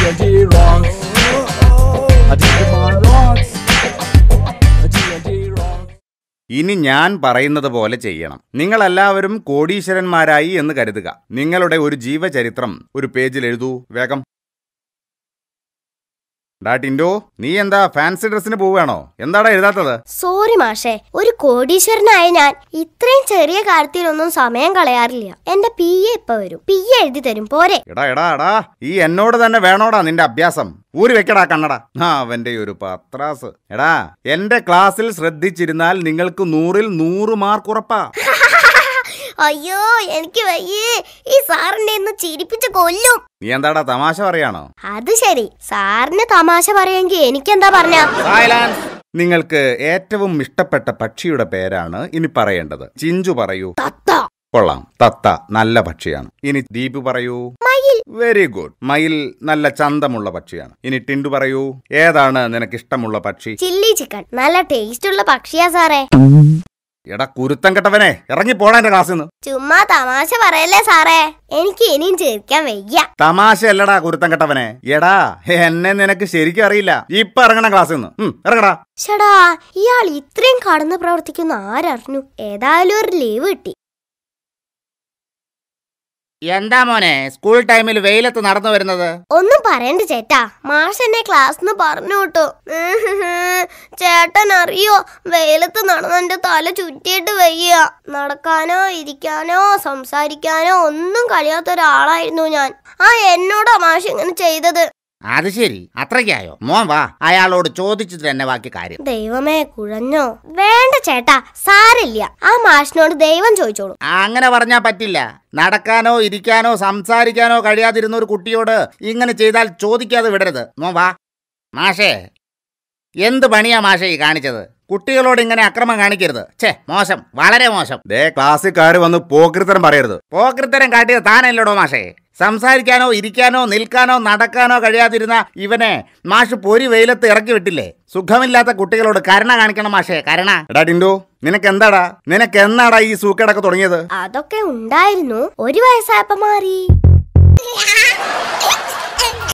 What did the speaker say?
TNT rocks. Digimon rocks. TNT rocks. ഇനി ഞാൻ പറയുന്നത് പോലെ ചെയ്യണം. നിങ്ങളെല്ലാവരും കോടീശ്വരന്മാരായി എന്ന് കരുതുക. നിങ്ങളുടെ ഒരു ജീവചരിത്രം ഒരു പേജിൽ എഴുതൂ. വേഗം. ടിൻഡോ, നീ എന്താ ഫാൻസി ഡ്രസ്സിന് പോവുകയാണോ? എന്താടാ എഴുതാത്തത്? സോറി മാഷേ, ഒരു കോടീശ്വരനായ ഞാൻ ഇത്രയും ചെറിയ കാര്യത്തിലൊന്നും സമയം കളയാറില്ല. എന്റെ PA ഇപ്പൊ വരും, PA എഴുതി തരും. പോരെ? എടാ ഈ എന്നോട് തന്നെ വേണോടാ നിന്റെ അഭ്യാസം. ഊരി വെക്കടാ കണ്ണടാ. അവന്റെ ഒരു പത്രാസ്. എടാ, എന്റെ ക്ലാസ്സിൽ ശ്രദ്ധിച്ചിരുന്നാൽ നിങ്ങൾക്ക് 100-ൽ 100 മാർക്ക് ഉറപ്പാ. അയ്യോ, എനിക്ക് വയ്യേ. ഈ സാറിനെ ഇന്ന് ചിരിപ്പിച്ച് കൊല്ലും. നീ എന്താടാ തമാശ പറയാണോ? അത് ശരി, സാറിന് തമാശ പറയാമെങ്കിൽ എനിക്കെന്താ പറഞ്ഞ? നിങ്ങൾക്ക് ഏറ്റവും ഇഷ്ടപ്പെട്ട പക്ഷിയുടെ പേരാണ് ഇനി പറയേണ്ടത്. ചിഞ്ചു പറയൂ. തത്ത. കൊള്ളാം, തത്ത നല്ല പക്ഷിയാണ്. ഇനി ദീപു പറയൂ. മയിൽ. Very good. മയിൽ നല്ല ചന്തമുള്ള പക്ഷിയാണ്. ഇനി ടിൻഡു പറയൂ. ഏതാണ് നിനക്ക് ഇഷ്ടമുള്ള പക്ഷി? Chilli chicken. നല്ല ടേസ്റ്റ് ഉള്ള പക്ഷിയാ സാറേ. എടാ കുരുത്തം കെട്ടവനെ, ഇറങ്ങി പോടാ എന്റെ ക്ലാസ്സിൽ നിന്ന്. ചുമ്മാ തമാശ പറയല്ലേ സാറേ, എനിക്ക് ഇനിയും ചിരിക്കാൻ വയ്യ. തമാശ അല്ലടാ കുരുത്തം കെട്ടവനെ. എടാ, എന്നെ നിനക്ക് ശരിക്കും അറിയില്ല. ഇപ്പൊ ഇറങ്ങണം ക്ലാസ്സിൽ നിന്ന്. ഇറങ്ങടാ. ഷടാ, ഇയാൾ ഇത്രയും കടന്ന് പ്രവർത്തിക്കുന്ന ആരറിഞ്ഞു? ഏതായാലും ഒരു ലീവ് കിട്ടി. എന്താ മോനെ സ്കൂൾ ടൈമിൽ വെയിലത്ത് നടന്നു വരുന്നത്? ഒന്നും പറയണ്ട ചേട്ടാ, മാഷ് എന്നെ ക്ലാസ്സിന്ന് പറഞ്ഞു വിട്ടു. ചേട്ടൻ അറിയോ, വെയിലത്ത് നടന്ന് എന്റെ തല ചുറ്റിയിട്ട് വയ്യ. നടക്കാനോ ഇരിക്കാനോ സംസാരിക്കാനോ ഒന്നും കഴിയാത്ത ഒരാളായിരുന്നു ഞാൻ. എന്നോടാ മാഷ് ഇങ്ങനെ ചെയ്തത്. അത് ശരി, അത്രയ്ക്കായോ? മോൻ വാ, അയാളോട് ചോദിച്ചിട്ട് തന്നെ ബാക്കി കാര്യം. ദൈവമേ, കുഴഞ്ഞോ? വേണ്ട ചേട്ടാ, സാരില്ല. ആ മാഷിനോട് ദൈവം ചോദിച്ചോളൂ. അങ്ങനെ പറഞ്ഞാ പറ്റില്ല. നടക്കാനോ ഇരിക്കാനോ സംസാരിക്കാനോ കഴിയാതിരുന്ന ഒരു കുട്ടിയോട് ഇങ്ങനെ ചെയ്താൽ ചോദിക്കാതെ വിടരുത്. മോൻ വാ. മാഷേ, എന്ത് പണിയാ മാഷേ ഈ കാണിച്ചത്? കുട്ടികളോട് ഇങ്ങനെ അക്രമം കാണിക്കരുത്. മോശം, വളരെ മോശം. ക്ലാസ്സിൽ വന്ന് പോക്രിത്തരം പറയരുത്. പോക്രിത്തരം കാട്ടിയത് താനല്ലോടോ മാഷേ. സംസാരിക്കാനോ ഇരിക്കാനോ നിൽക്കാനോ നടക്കാനോ കഴിയാതിരുന്ന ഇവനെ മാഷ് പൊരി വെയിലത്ത് ഇറക്കി വിട്ടില്ലേ? സുഖമില്ലാത്ത കുട്ടികളോട് കരുണ കാണിക്കണം മാഷേ, കരുണ. എടാ ടിൻഡു, നിനക്ക് എന്നാടാ ഈ സൂക്കേടൊക്കെ തുടങ്ങിയത്? അതൊക്കെ ഉണ്ടായിരുന്നു, 1 വയസ്സായപ്പോ മാറി.